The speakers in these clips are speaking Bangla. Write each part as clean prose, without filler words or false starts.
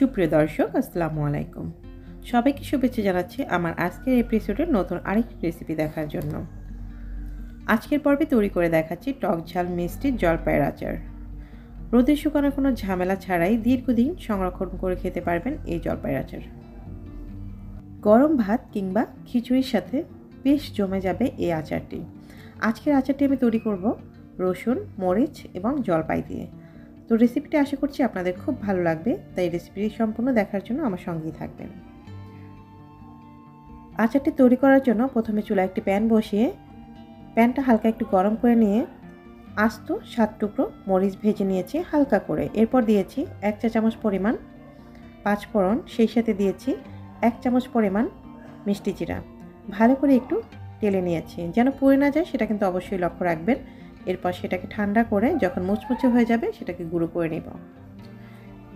সুপ্রিয় দর্শক, আসসালামু আলাইকুম। সবাইকে শুভেচ্ছা জানাচ্ছি আমার আজকের এপিসোডের নতুন আরেকটি রেসিপি দেখার জন্য। আজকের পর্বে তৈরি করে দেখাচ্ছি টক ঝাল মিষ্টি জলপাইয়ের আচার। রোদে শুকানোর কোনো ঝামেলা ছাড়াই দীর্ঘদিন সংরক্ষণ করে খেতে পারবেন এই জলপাইয়ের আচার। গরম ভাত কিংবা খিচুড়ির সাথে বেশ জমে যাবে এই আচারটি। আজকের আচারটি আমি তৈরি করব রসুন, মরিচ এবং জলপাই দিয়ে। তো রেসিপিটি আশা করছি আপনাদের খুব ভালো লাগবে, তাই রেসিপিটি সম্পূর্ণ দেখার জন্য আমার সঙ্গেই থাকবেন। আচারটি তৈরি করার জন্য প্রথমে চুলায় একটি প্যান বসিয়ে প্যানটা হালকা একটু গরম করে নিয়ে আস্ত 7 টুকরো মরিচ ভেজে নিয়েছি হালকা করে। এরপর দিয়েছি 1 চা চামচ পরিমাণ পাঁচ ফোড়ন, সেই সাথে দিয়েছি 1 চামচ পরিমাণ মিষ্টি জিরা। ভালো করে একটু টেলে নিয়েছি, যেন পুড়ে না যায় সেটা কিন্তু অবশ্যই লক্ষ্য রাখবেন। এরপর সেটাকে ঠান্ডা করে যখন মুচমুচে হয়ে যাবে সেটাকে গুঁড়ো করে নেব।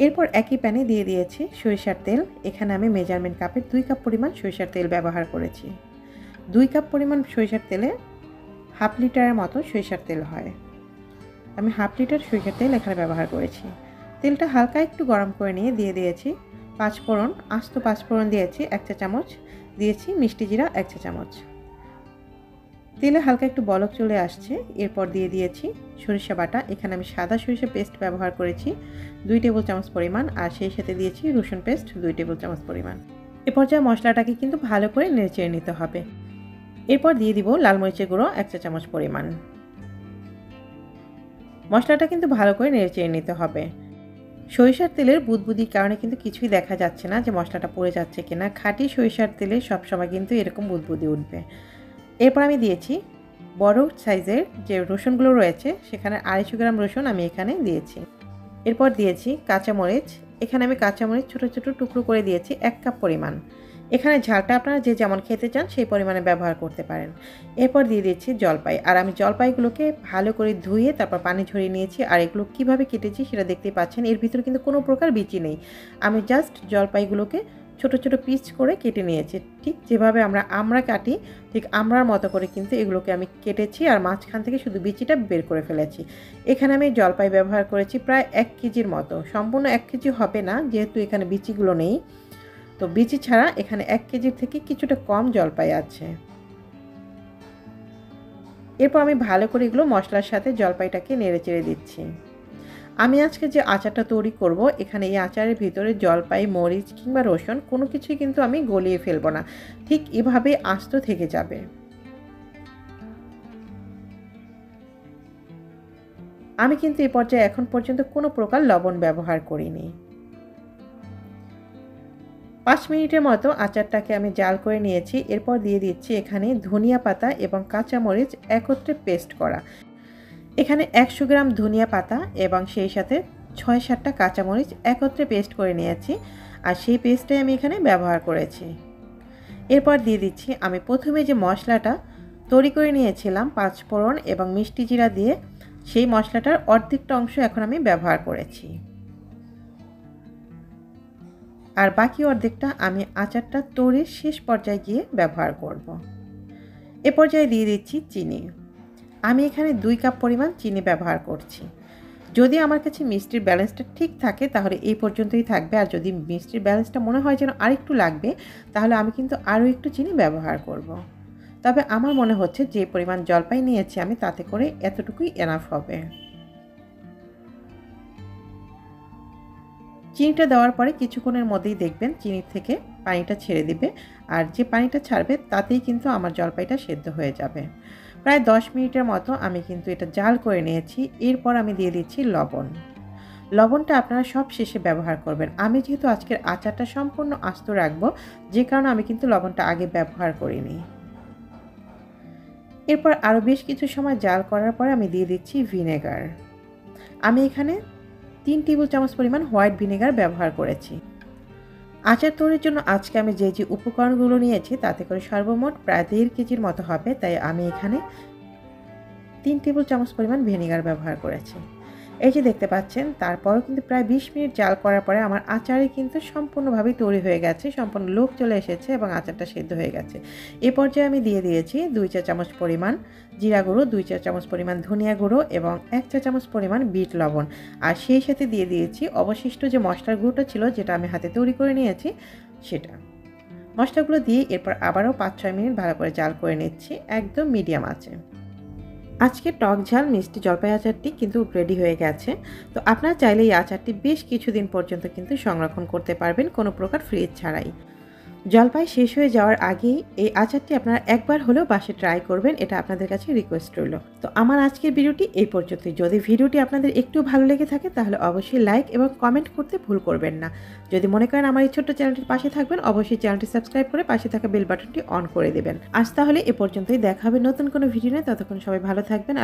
এরপর একই প্যানে দিয়ে দিয়েছি সরিষার তেল। এখানে আমি মেজারমেন্ট কাপের 2 কাপ পরিমাণ সরিষার তেল ব্যবহার করেছি। 2 কাপ পরিমাণ সরিষার তেলে হাফ লিটারের মতো সরিষার তেল হয়। আমি হাফ লিটার সরিষার তেল এখানে ব্যবহার করেছি। তেলটা হালকা একটু গরম করে নিয়ে দিয়ে দিয়েছি পাঁচ ফোড়ন, আস্ত পাঁচ ফোড়ন দিয়েছি 1 চা চামচ, দিয়েছি মিষ্টি জিরা 1 চা চামচ। তেলে হালকা একটু বলক চলে আসছে। এরপর দিয়ে দিয়েছি সরিষা বাটা। এখানে আমি সাদা সরিষা পেস্ট ব্যবহার করেছি 2 টেবিল চামচ পরিমাণ, আর সেই সাথে দিয়েছি রসুন পেস্ট 2 টেবিল চামচ পরিমাণ। এ পর্যায়ে মশলাটাকে কিন্তু ভালো করে নেড়ে নিতে হবে। এরপর দিয়ে দিব লাল মরিচের গুঁড়ো 1 চা চামচ পরিমাণ। মশলাটা কিন্তু ভালো করে নেড়ে নিতে হবে। সরিষার তেলের বুদবুদির কারণে কিন্তু কিছুই দেখা যাচ্ছে না যে মশলাটা পুড়ে যাচ্ছে কিনা। খাঁটি সরিষার তেলে সবসময় কিন্তু এরকম বুদবুদি উঠবে। এরপর আমি দিয়েছি বড় সাইজের যে রসুনগুলো রয়েছে, সেখানে 250 গ্রাম রসুন আমি এখানে দিয়েছি। এরপর দিয়েছি কাঁচামরিচ। এখানে আমি কাঁচামরিচ ছোটো ছোটো টুকরো করে দিয়েছি 1 কাপ পরিমাণ। এখানে ঝালটা আপনারা যে যেমন খেতে চান সেই পরিমাণে ব্যবহার করতে পারেন। এরপর দিয়ে দিচ্ছি জলপাই। আর আমি জলপাইগুলোকে ভালো করে ধুয়ে তারপর পানি ঝরিয়ে নিয়েছি। আর এগুলো কীভাবে কেটেছি সেটা দেখতেই পাচ্ছেন। এর ভিতরে কিন্তু কোনো প্রকার বিচি নেই। আমি জাস্ট জলপাইগুলোকে ছোট ছোট পিস করে কেটে নিয়েছি। ঠিক যেভাবে আমরা কাটি ঠিক আমরার মতো করে কিন্তু এগুলোকে আমি কেটেছি, আর মাঝখান থেকে শুধু বিচিটা বের করে ফেলেছি। এখানে আমি জলপাই ব্যবহার করেছি প্রায় 1 কেজির মতো। সম্পূর্ণ 1 কেজি হবে না, যেহেতু এখানে বিচিগুলো নেই। তো বিচি ছাড়া এখানে 1 কেজির থেকে কিছুটা কম জলপাই আছে। এরপর আমি ভালো করে এগুলো মশলার সাথে জলপাইটাকে নেড়ে দিচ্ছি। আমি আজকে যে আচারটা তৈরি করব, এখানে এই আচারের ভিতরে জলপাই, মরিচ কিংবা রসুন কোনো কিছুই কিন্তু আমি গলিয়ে ফেলবো না। ঠিক এভাবে আস্ত থেকে যাবে। আমি কিন্তু এই পর্যায়ে এখন পর্যন্ত কোনো প্রকার লবণ ব্যবহার করিনি। 5 মিনিটের মতো আচারটাকে আমি জাল করে নিয়েছি। এরপর দিয়ে দিচ্ছি এখানে ধনিয়া পাতা এবং কাঁচামরিচ একত্রে পেস্ট করা। এখানে 100 গ্রাম ধনিয়া পাতা এবং সেই সাথে 6-7টা কাঁচামরিচ একত্রে পেস্ট করে নিয়েছি, আর সেই পেস্টটাই আমি এখানে ব্যবহার করেছি। এরপর দিয়ে দিচ্ছি আমি প্রথমে যে মশলাটা তৈরি করে নিয়েছিলাম পাঁচ ফোড়ন এবং মিষ্টি জিরা দিয়ে, সেই মশলাটার অর্ধেকটা অংশ এখন আমি ব্যবহার করেছি, আর বাকি অর্ধেকটা আমি আচারটা তৈরির শেষ পর্যায়ে গিয়ে ব্যবহার করব। এ পর্যায়ে দিয়ে দিচ্ছি চিনি। আমি এখানে 2 কাপ পরিমাণ চিনি ব্যবহার করছি। যদি আমার কাছে মিষ্টির ব্যালেন্সটা ঠিক থাকে তাহলে এই পর্যন্তই থাকবে, আর যদি মিষ্টির ব্যালেন্সটা মনে হয় যেন আরেকটু লাগবে তাহলে আমি কিন্তু আরও একটু চিনি ব্যবহার করব। তবে আমার মনে হচ্ছে যে পরিমাণ জলপাই নিয়েছি আমি, তাতে করে এতটুকুই এনাফ হবে। চিনিটা দেওয়ার পরে কিছুক্ষণের মধ্যেই দেখবেন চিনির থেকে পানিটা ছেড়ে দিবে, আর যে পানিটা ছাড়বে তাতেই কিন্তু আমার জলপাইটা সেদ্ধ হয়ে যাবে। প্রায় 10 মিনিটের মতো আমি কিন্তু এটা জাল করে নিয়েছি। এরপর আমি দিয়ে দিচ্ছি লবণ। লবণটা আপনারা সব শেষে ব্যবহার করবেন। আমি যেহেতু আজকের আচারটা সম্পূর্ণ আস্ত রাখবো, যে কারণে আমি কিন্তু লবণটা আগে ব্যবহার করিনি। এরপর আরও বেশ কিছু সময় জাল করার পরে আমি দিয়ে দিচ্ছি ভিনেগার। আমি এখানে 3 টেবিল চামচ পরিমাণ হোয়াইট ভিনেগার ব্যবহার করেছি। আচার তৈরির জন্য আজকে আমি যে উপকরণগুলো নিয়েছি তাতে করে সর্বমোট প্রায় 1.5 কেজির মতো হবে, তাই আমি এখানে 3 টেবিল চামচ পরিমাণ ভিনেগার ব্যবহার করেছি। এই যে দেখতে পাচ্ছেন, তারপরও কিন্তু প্রায় 20 মিনিট জাল করার পরে আমার আচারই কিন্তু সম্পূর্ণভাবেই তৈরি হয়ে গেছে, সম্পূর্ণ লোক চলে এসেছে এবং আচারটা সেদ্ধ হয়ে গেছে। এই পর্যায়ে আমি দিয়ে দিয়েছি 2 চা চামচ পরিমাণ জিরা গুঁড়ো, 2 চা চামচ পরিমাণ ধনিয়া গুঁড়ো এবং 1 চা চামচ পরিমাণ বিট লবণ। আর সেই সাথে দিয়ে দিয়েছি অবশিষ্ট যে মশলার গুঁড়োটা ছিল, যেটা আমি হাতে তৈরি করে নিয়েছি সেটা। মশলাগুলো দিয়ে এরপর আবারও 5-6 মিনিট ভালো করে জাল করে নিচ্ছি, একদম মিডিয়াম আঁচে। আজকে টক ঝাল মিষ্টি জলপাই আচারটি কিন্তু রেডি হয়ে গেছে। তো আপনারা চাইলে এই আচারটি বেশ কিছুদিন পর্যন্ত কিন্তু সংরক্ষণ করতে পারবেন, কোনো প্রকার ফ্রিজ ছাড়াই। জলপাই শেষ হয়ে যাওয়ার আগেই এই আচারটি আপনারা একবার হলেও বাসায় ট্রাই করবেন, এটা আপনাদের কাছে রিকোয়েস্ট রইল। তো আমার আজকের ভিডিওটি এই পর্যন্তই। যদি ভিডিওটি আপনাদের একটু ভালো লেগে থাকে তাহলে অবশ্যই লাইক এবং কমেন্ট করতে ভুল করবেন না। যদি মনে করেন আমার এই ছোট্ট চ্যানেলটির পাশে থাকবেন, অবশ্যই চ্যানেলটি সাবস্ক্রাইব করে পাশে থাকা বেল বাটনটি অন করে দেবেন। আজ তাহলে এ পর্যন্তই, দেখা হবে নতুন কোনো ভিডিও নিয়ে। ততক্ষণ সবাই ভালো থাকবেন।